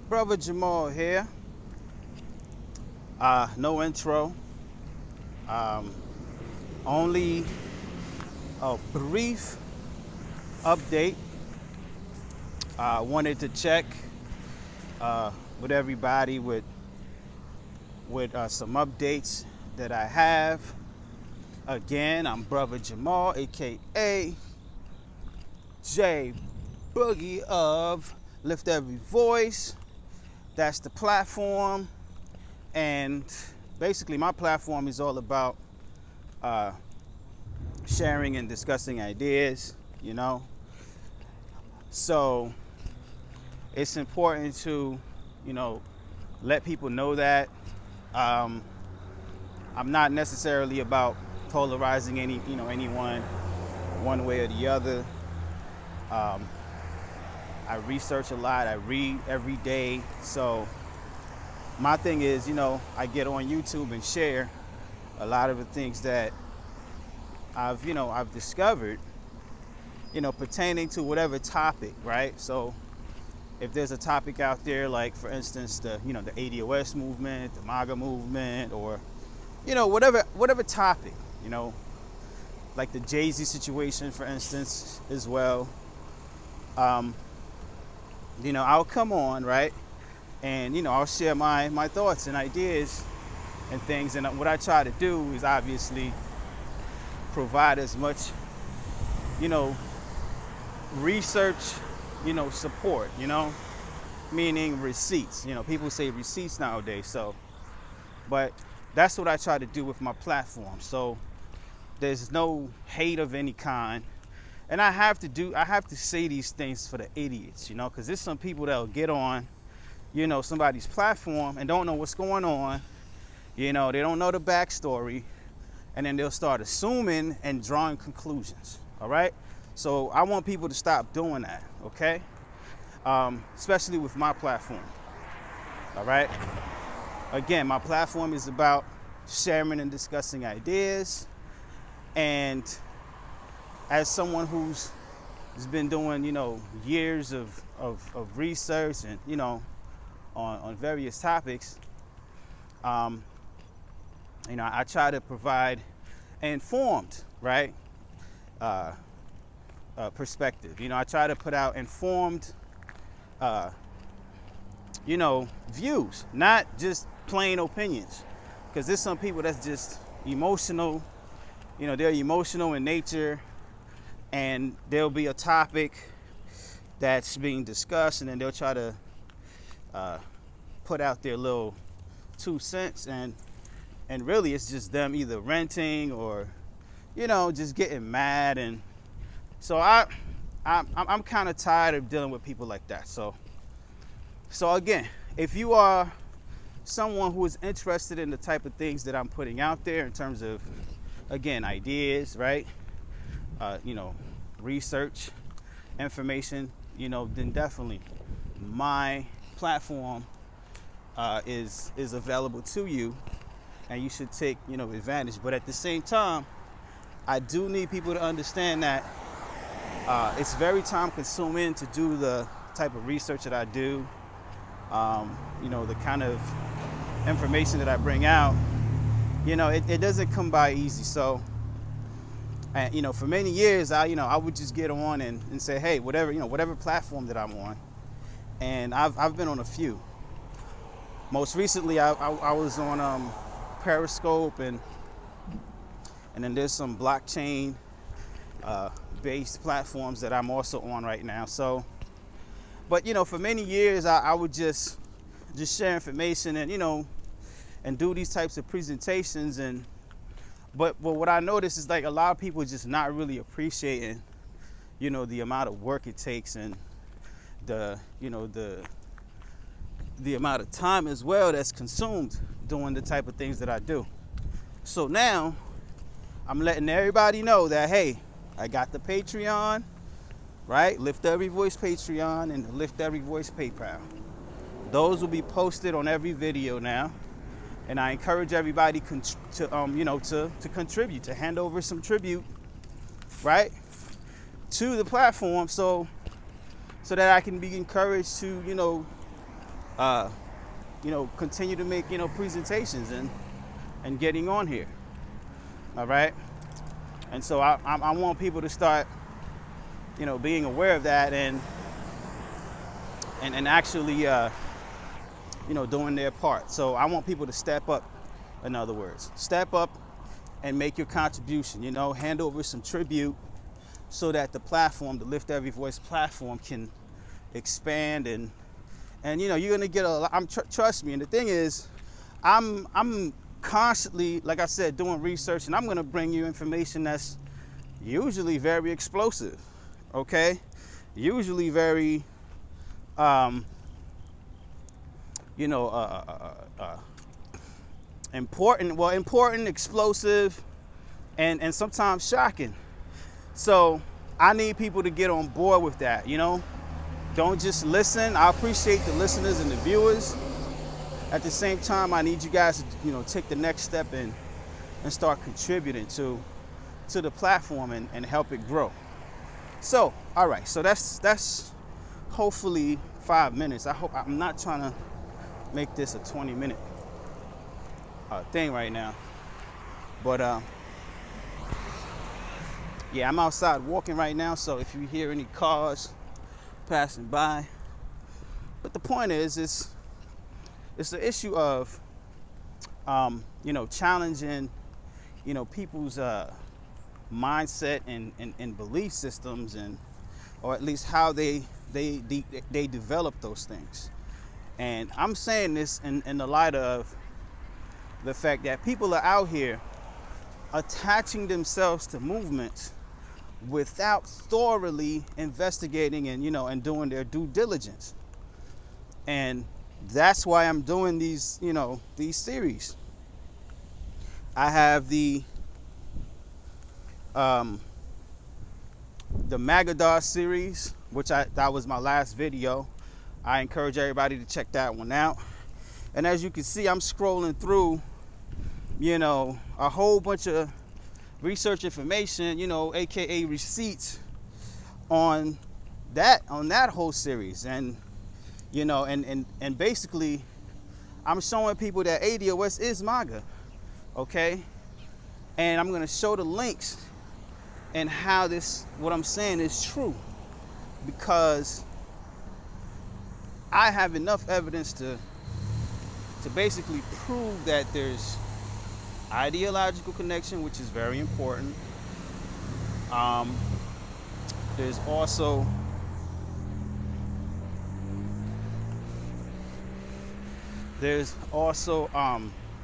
Brother Jamal here. No intro. Um, Only a brief update. Wanted to check with everybody with some updates that I have. Again, I'm Brother Jamal, aka J Boogie of Lift Every Voice. That's the platform. And basically, my platform is all about sharing and discussing ideas, you know. So it's important to, let people know that I'm not necessarily about polarizing anyone one way or the other. I research a lot. I read every day. So my thing is, I get on YouTube and share a lot of the things that I've discovered, pertaining to whatever topic, right? So if there's a topic out there, like for instance, the ADOS movement, the MAGA movement, or, whatever topic, like the Jay-Z situation, for instance, as well, I'll come on, right? And, I'll share my thoughts and ideas and things. And what I try to do is obviously provide as much, research, support, meaning receipts. People say receipts nowadays. So, but that's what I try to do with my platform. So there's no hate of any kind. And I have to say these things for the idiots, because there's some people that'll get on, somebody's platform and don't know what's going on. They don't know the backstory, and then they'll start assuming and drawing conclusions. All right. So I want people to stop doing that. Okay. Especially with my platform. All right. Again, my platform is about sharing and discussing ideas. And as someone who's been doing, years of research and, on various topics, I try to provide informed, right, perspective. I try to put out informed, views, not just plain opinions. Because there's some people that's just emotional, they're emotional in nature, and there'll be a topic that's being discussed, and then they'll try to put out their little 2 cents, and really it's just them either renting or just getting mad. And so I'm kind of tired of dealing with people like that. So again, if you are someone who is interested in the type of things that I'm putting out there in terms of, again, ideas, right, research, information, then definitely my platform is available to you, and you should take advantage. But at the same time, I do need people to understand that it's very time consuming to do the type of research that I do. The kind of information that I bring out, it doesn't come by easy. So, and, for many years, I would just get on and say, hey, whatever platform that I'm on. And I've been on a few. Most recently, I was on Periscope, and then there's some blockchain based platforms that I'm also on right now. So, but for many years, I would just share information and do these types of presentations. But what I noticed is, like, a lot of people just not really appreciating the amount of work it takes, and the amount of time as well that's consumed doing the type of things that I do. So now I'm letting everybody know that, hey, I got the Patreon, right? Lift Every Voice Patreon and the Lift Every Voice PayPal. Those will be posted on every video now. And I encourage everybody to contribute, to hand over some tribute, right, to the platform, so that I can be encouraged to, uh, continue to make, presentations and getting on here. All right. And so I want people to start, being aware of that and actually, doing their part. So I want people to step up, in other words. Step up and make your contribution, hand over some tribute so that the platform, the Lift Every Voice platform, can expand and you're going to get a lot. Trust me. And the thing is, I'm constantly, like I said, doing research, and I'm going to bring you information that's usually very explosive, okay? Usually very, important, explosive, and sometimes shocking. So I need people to get on board with that, Don't just listen. I appreciate the listeners and the viewers. At the same time, I need you guys to, take the next step and start contributing to the platform and help it grow. So, all right. So that's hopefully 5 minutes. I'm not trying to make this a 20-minute thing right now. But yeah, I'm outside walking right now. So if you hear any cars passing by, but the point is, it's the issue of, challenging, people's mindset and belief systems, or at least how they develop those things. And I'm saying this in the light of the fact that people are out here attaching themselves to movements without thoroughly investigating and doing their due diligence. And that's why I'm doing these series. I have the MAGA ADOS series, which that was my last video. I encourage everybody to check that one out. And as you can see, I'm scrolling through, a whole bunch of research information, aka receipts on that whole series. And and basically, I'm showing people that ADOS is MAGA, okay? And I'm gonna show the links and how what I'm saying is true, because I have enough evidence to basically prove that there's ideological connection, which is very important. There's also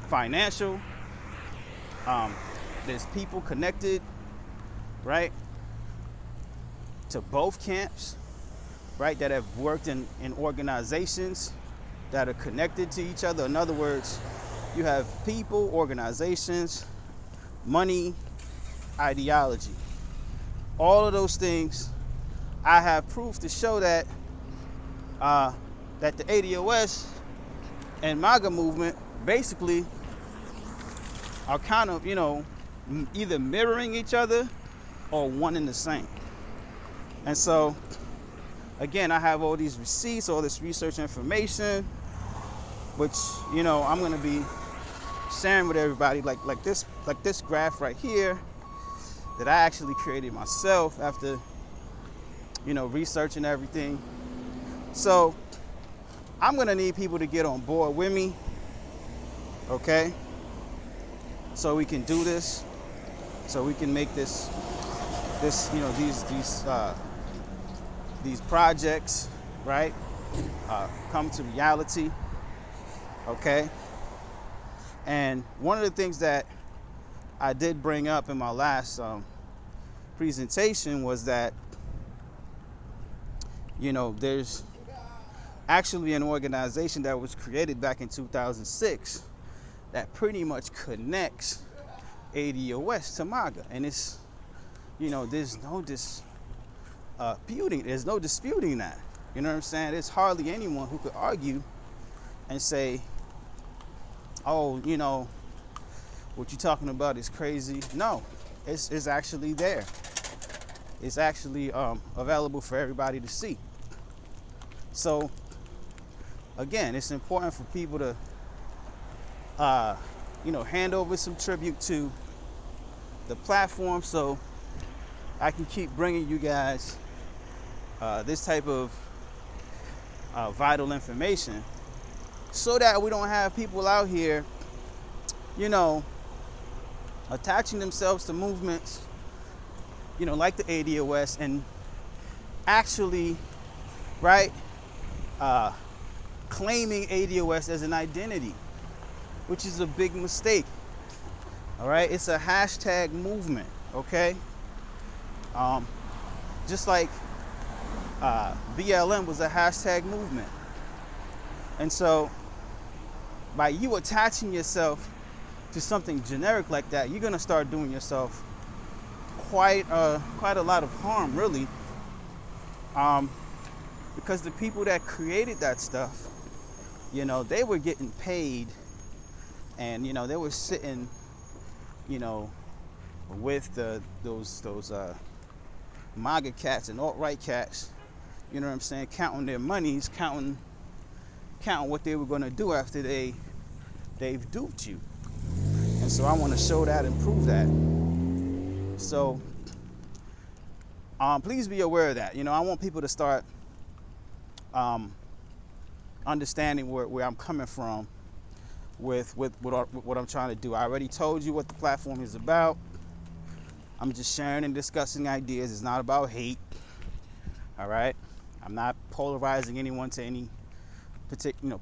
financial. There's people connected, right, to both camps, right, that have worked in organizations that are connected to each other. In other words, you have people, organizations, money, ideology. All of those things, I have proof to show that that the ADOS and MAGA movement basically are kind of, either mirroring each other or one and the same. And so, again, I have all these receipts, all this research information, which, I'm going to be sharing with everybody, like this graph right here that I actually created myself after, researching everything. So I'm going to need people to get on board with me, okay? So we can do this, so we can make this these projects, right, come to reality, okay? And one of the things that I did bring up in my last presentation was that, there's actually an organization that was created back in 2006 that pretty much connects ADOS to MAGA. And it's, there's no disputing that. You know what I'm saying? There's hardly anyone who could argue and say, oh, what you're talking about is crazy. No, it's actually there. It's actually available for everybody to see. So again, it's important for people to, hand over some tribute to the platform so I can keep bringing you guys this type of vital information so that we don't have people out here, attaching themselves to movements, like the ADOS and actually, right, claiming ADOS as an identity, which is a big mistake. All right, it's a hashtag movement, okay? Just like BLM was a hashtag movement. And so by you attaching yourself to something generic like that, you're gonna start doing yourself quite a lot of harm, really. Because the people that created that stuff, they were getting paid, and they were sitting, with those MAGA cats and alt-right cats, you know what I'm saying, counting their monies, counting what they were going to do after they've duped you. And so I want to show that and prove that. So please be aware of that. I want people to start understanding where I'm coming from with what I'm trying to do. I already told you what the platform is about. I'm just sharing and discussing ideas. It's not about hate. All right? I'm not polarizing anyone to any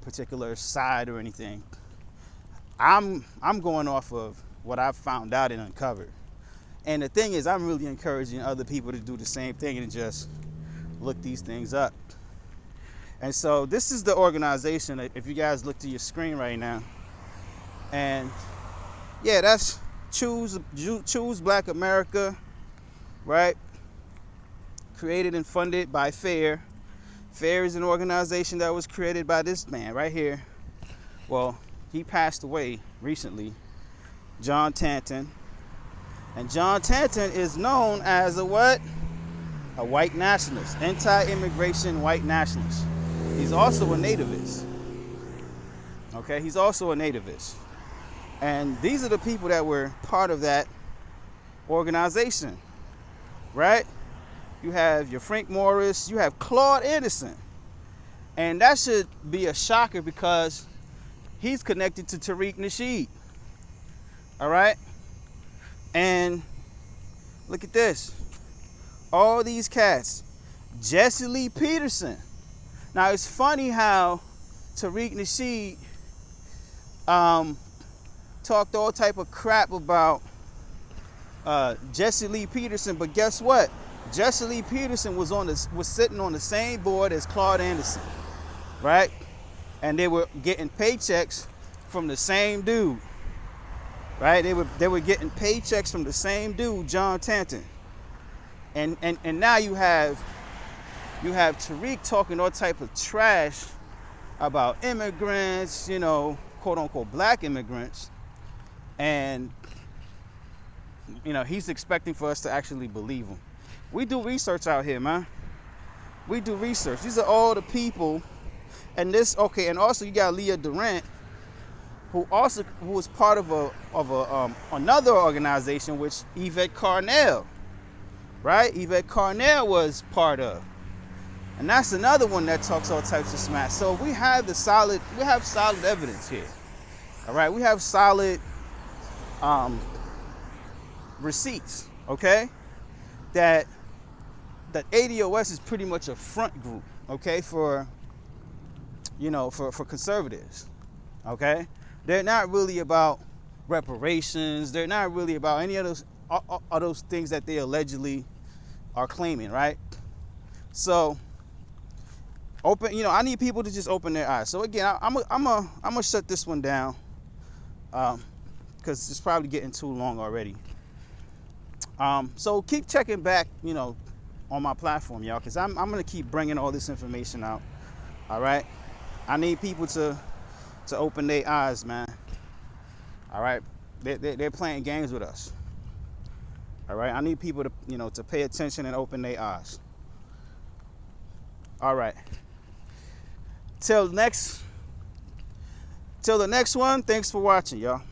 particular side or anything. I'm going off of what I've found out and uncovered. And the thing is, I'm really encouraging other people to do the same thing and just look these things up. And so this is the organization, if you guys look to your screen right now. And yeah, that's Choose Black America, right? Created and funded by FAIR. FAIR is an organization that was created by this man right here. Well, he passed away recently, John Tanton. And John Tanton is known as a what? A white nationalist, anti-immigration white nationalist. He's also a nativist. Okay, he's also a nativist. And these are the people that were part of that organization, right? You have your Frank Morris, you have Claude Anderson. And that should be a shocker because he's connected to Tariq Nasheed. All right? And look at this. All these cats. Jesse Lee Peterson. Now, it's funny how Tariq Nasheed talked all type of crap about Jesse Lee Peterson, but guess what? Jesse Lee Peterson was sitting on the same board as Claude Anderson, right? And they were getting paychecks from the same dude, right? They were getting paychecks from the same dude, John Tanton. And now you have Tariq talking all type of trash about immigrants, quote unquote black immigrants. And, he's expecting for us to actually believe him. We do research out here, man. We do research. These are all the people. And also you got Leah Durant, who was part of another organization, which Yvette Carnell, right? Yvette Carnell was part of. And that's another one that talks all types of smash. So we have solid evidence here. All right, we have solid receipts, okay? That ADOS is pretty much a front group, okay, for conservatives, okay? They're not really about reparations. They're not really about any of those things that they allegedly are claiming, right? So I need people to just open their eyes. So again, I'm gonna shut this one down because it's probably getting too long already. So keep checking back, on my platform, y'all, because I'm gonna keep bringing all this information out. All right, I need people to open their eyes, man. All right, they're playing games with us. All right, I need people to pay attention and open their eyes. All right. till the next one, thanks for watching, y'all.